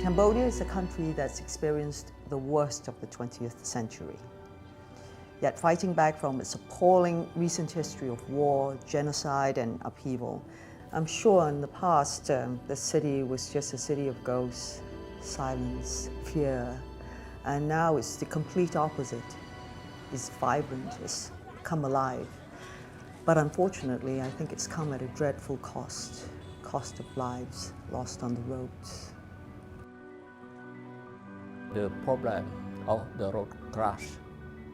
Cambodia is a country that's experienced the worst of the 20th century. Yet fighting back from its appalling recent history of war, genocide, and upheaval, I'm sure in the past the city was just a city of ghosts, silence, fear, and now it's the complete opposite. It's vibrant, it's come alive. But unfortunately, I think it's come at a dreadful cost of lives lost on the roads. The problem of the road crash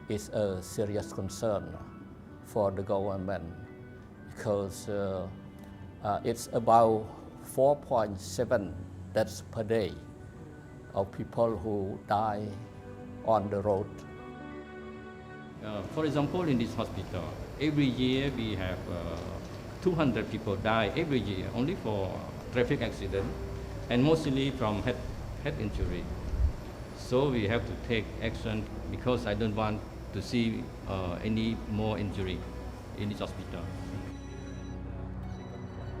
is a serious concern for the government because it's about 4.7 deaths per day of people who die on the road. For example, in this hospital, every year we have 200 people die every year only for traffic accident and mostly from head injury. So we have to take action because I don't want to see any more injury in this hospital.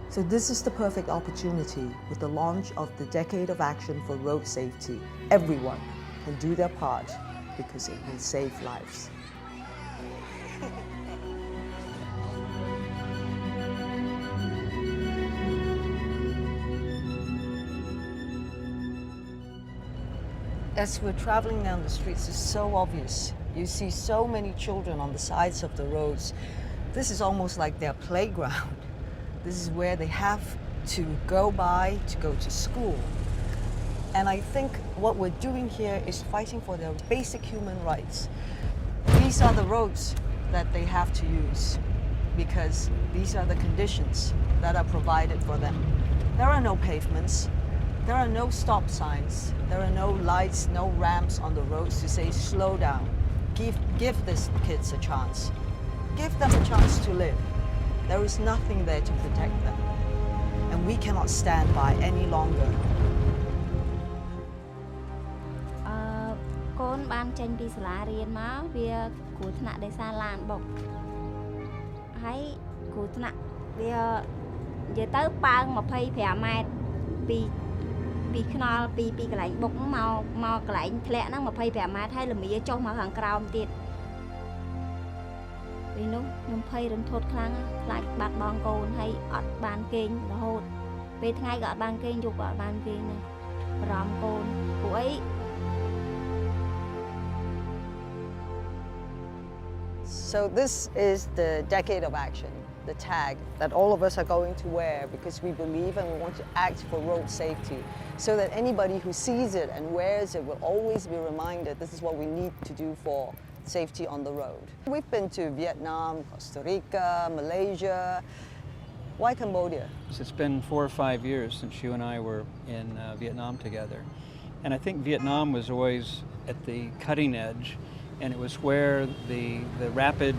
So this is the perfect opportunity with the launch of the Decade of Action for Road Safety. Everyone can do their part because it will save lives. As we're traveling down the streets, it's so obvious. You see so many children on the sides of the roads. This is almost like their playground. This is where they have to go by to go to school. And I think what we're doing here is fighting for their basic human rights. These are the roads that they have to use because these are the conditions that are provided for them. There are no pavements. There are no stop signs. There are no lights, no ramps on the roads to say slow down. Give these kids a chance. Give them a chance to live. There is nothing there to protect them. And we cannot stand by any longer. កូនបានចេញពីសាលារៀនមកវាគ្រោះថ្នាក់ដោយសារឡានបុកហើយគ្រោះថ្នាក់វានិយាយទៅប៉ើង25ម៉ែត្រពីខ្នល់ពីកន្លែងបុកមកកន្លែងធ្លាក់ហ្នឹង25ម៉ែត្រហើយលំមាចុះមកខាងក្រោមទៀតពេលនោះខ្ញុំភ័យរន្ធត់ខ្លាំងខ្លាចបាត់បង់កូនហើយអត់បានគេងរហូតពេលថ្ងៃក៏អត់បានគេងយប់ក៏អត់បានគេងដែរបារម្ភកូនព្រោះអី So this is the Decade of Action, the tag that all of us are going to wear because we believe and we want to act for road safety so that anybody who sees it and wears it will always be reminded this is what we need to do for safety on the road. We've been to Vietnam, Costa Rica, Malaysia. Why Cambodia? It's been 4 or 5 years since you and I were in Vietnam together. And I think Vietnam was always at the cutting edge. And it was where the rapid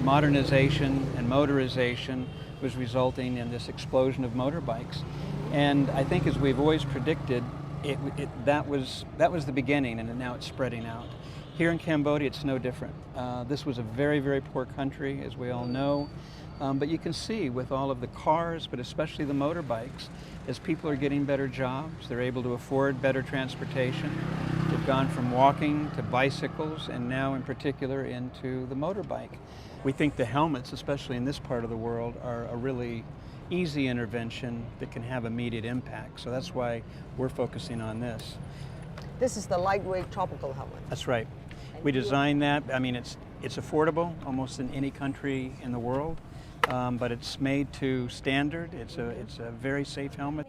modernization and motorization was resulting in this explosion of motorbikes. And I think as we've always predicted, that was the beginning, and now it's spreading out. Here in Cambodia, it's no different. This was a very, very poor country, as we all know. But you can see with all of the cars, but especially the motorbikes, as people are getting better jobs, they're able to afford better transportation. They've gone from walking to bicycles and now in particular into the motorbike. We think the helmets, especially in this part of the world, are a really easy intervention that can have immediate impact. So that's why we're focusing on this. This is the lightweight tropical helmet. That's right. We designed that. I mean, it's affordable almost in any country in the world, but it's made to standard. It's a very safe helmet.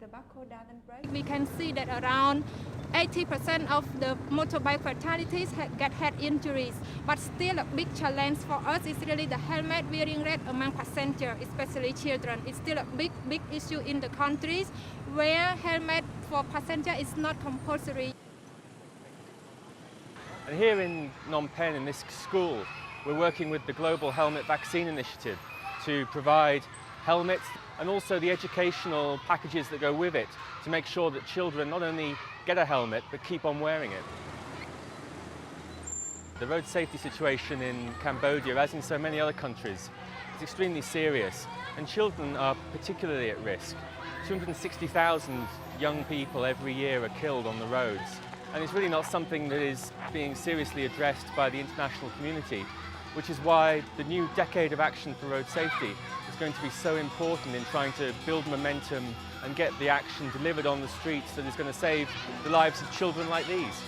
The barcode doesn't break. We can see that around 80% of the motorbike fatalities get head injuries, but still a big challenge for us is really the helmet wearing rate among passengers, especially children. It's still a big issue in the countries where helmet for passenger is not compulsory. And here in Phnom Penh, in this school, we're working with the Global Helmet Vaccine Initiative to provide helmets and also the educational packages that go with it to make sure that children not only get a helmet but keep on wearing it. The road safety situation in Cambodia, as in so many other countries, is extremely serious, and children are particularly at risk. 260,000 young people every year are killed on the roads. And it's really not something that is being seriously addressed by the international community, which is why the new decade of action for road safety is going to be so important in trying to build momentum and get the action delivered on the streets that is going to save the lives of children like these.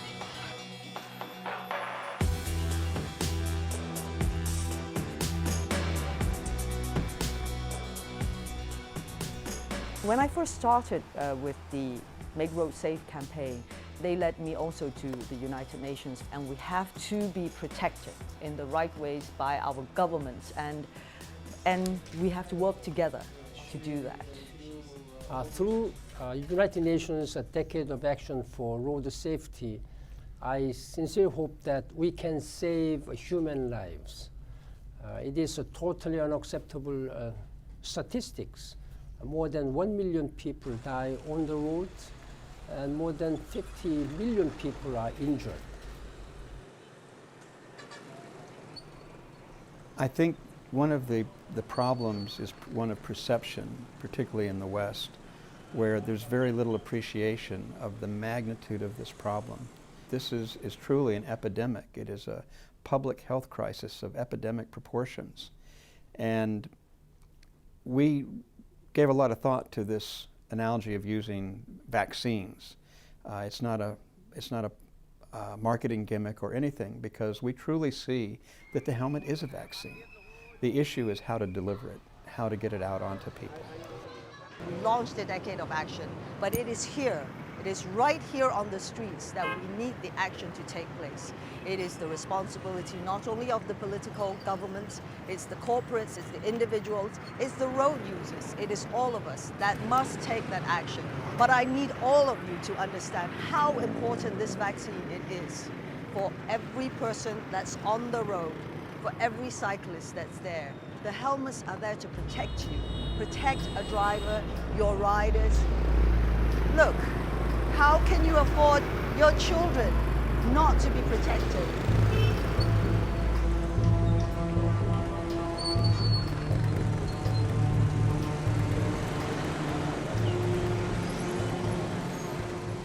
When I first started with the Make Road Safe campaign, they led me also to the United Nations, and we have to be protected in the right ways by our governments, and we have to work together to do that. Through United Nations A Decade of Action for Road Safety, I sincerely hope that we can save human lives. It is a totally unacceptable statistics. More than 1 million people die on the road, and more than 50 million people are injured. I think one of the problems is one of perception, particularly in the West, where there's very little appreciation of the magnitude of this problem. This is truly an epidemic. It is a public health crisis of epidemic proportions. And we gave a lot of thought to this analogy of using vaccines. It's not a marketing gimmick or anything, because we truly see that the helmet is a vaccine. The issue is how to deliver it, how to get it out onto people. We launched a decade of action, but it is here. It is right here on the streets that we need the action to take place. It is the responsibility not only of the political governments, it's the corporates, it's the individuals, it's the road users. It is all of us that must take that action. But I need all of you to understand how important this vaccine it is for every person that's on the road, for every cyclist that's there. The helmets are there to protect you, protect a driver, your riders. Look, how can you afford your children not to be protected?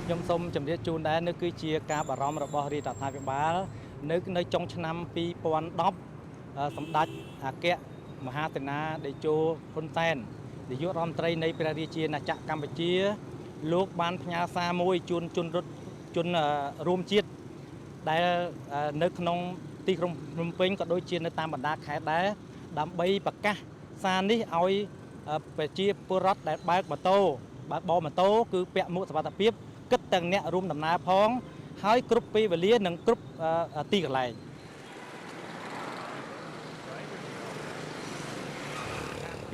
ខ្ញុំសូមជម្រាបជូនដែរនេះគឺជាការបារម្ភរបស់រាជរដ្ឋាភិបាលនៅចុងឆ្នាំ2010 សម្ដេចអគ្គមហាសេនាតេជោហ៊ុនសែននាយករដ្ឋមន្ត្រីនៃព្រះរាជាណាចក្រកម្ពុជាលោកបានផ្ញើសារមួយជូនជនរួមជាតិដែលនៅក្នុងទីក្រុងភ្នំពេញក៏ដូចជានៅតាមបណ្ដាខេត្តដែរដើម្បីប្រកាសសារនេះឲ្យប្រជាពលរដ្ឋដែលបើកម៉ូតូគឺពាក់មួកសុវត្ថិភាពគិតទាំងអ្នករួមដំណើរផងហើយគ្រប់ពេលវេលានិងគ្រប់ទីកន្លែង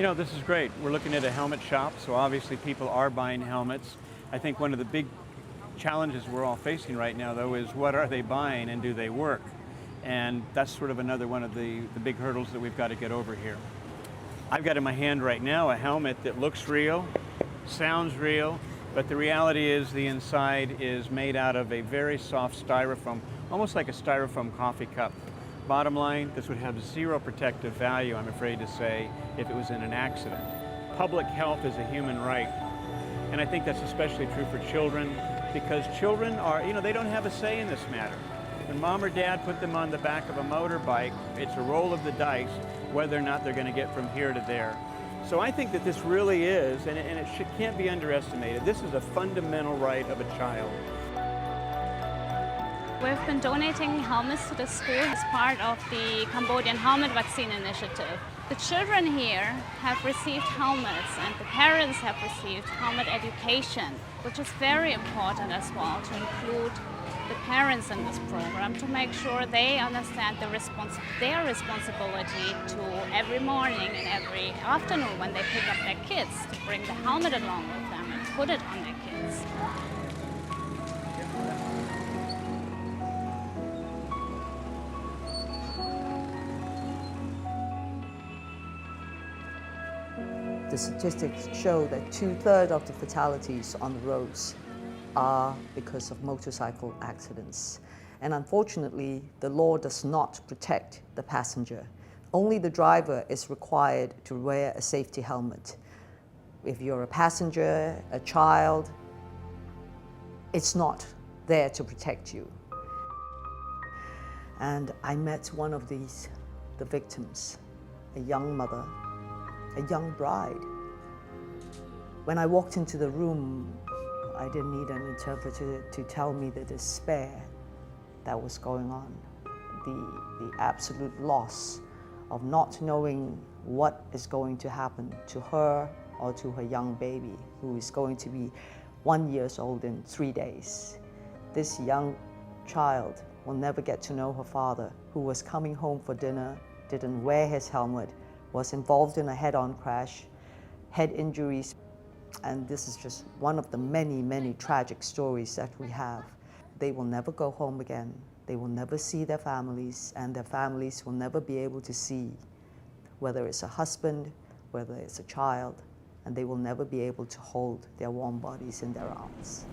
You know, this is great. We're looking at a helmet shop, so obviously people are buying helmets. I think one of the big challenges we're all facing right now, though, is what are they buying and do they work? And that's sort of another one of the big hurdles that we've got to get over here. I've got in my hand right now a helmet that looks real, sounds real, but the reality is the inside is made out of a very soft styrofoam, almost like a styrofoam coffee cup. Bottom line, this would have zero protective value, I'm afraid to say, if it was in an accident. Public health is a human right. And I think that's especially true for children, because children are, they don't have a say in this matter. When mom or dad put them on the back of a motorbike, it's a roll of the dice whether or not they're going to get from here to there. So I think that this really is, and it can't be underestimated, this is a fundamental right of a child. We've been donating helmets to the school as part of the Cambodian Helmet Vaccine Initiative. The children here have received helmets and the parents have received helmet education, which is very important as well to include the parents in this program to make sure they understand their responsibility to every morning and every afternoon when they pick up their kids to bring the helmet along with them and put it on their kids. The statistics show that 2/3 of the fatalities on the roads are because of motorcycle accidents. And unfortunately, the law does not protect the passenger. Only the driver is required to wear a safety helmet. If you're a passenger, a child, it's not there to protect you. And I met one of the victims, a young mother, a young bride. When I walked into the room, I didn't need an interpreter to tell me the despair that was going on, the absolute loss of not knowing what is going to happen to her or to her young baby, who is going to be 1 year old in 3 days. This young child will never get to know her father, who was coming home for dinner, didn't wear his helmet, was involved in a head-on crash, head injuries. And this is just one of the many, many tragic stories that we have. They will never go home again. They will never see their families, and their families will never be able to see whether it's a husband, whether it's a child, and they will never be able to hold their warm bodies in their arms.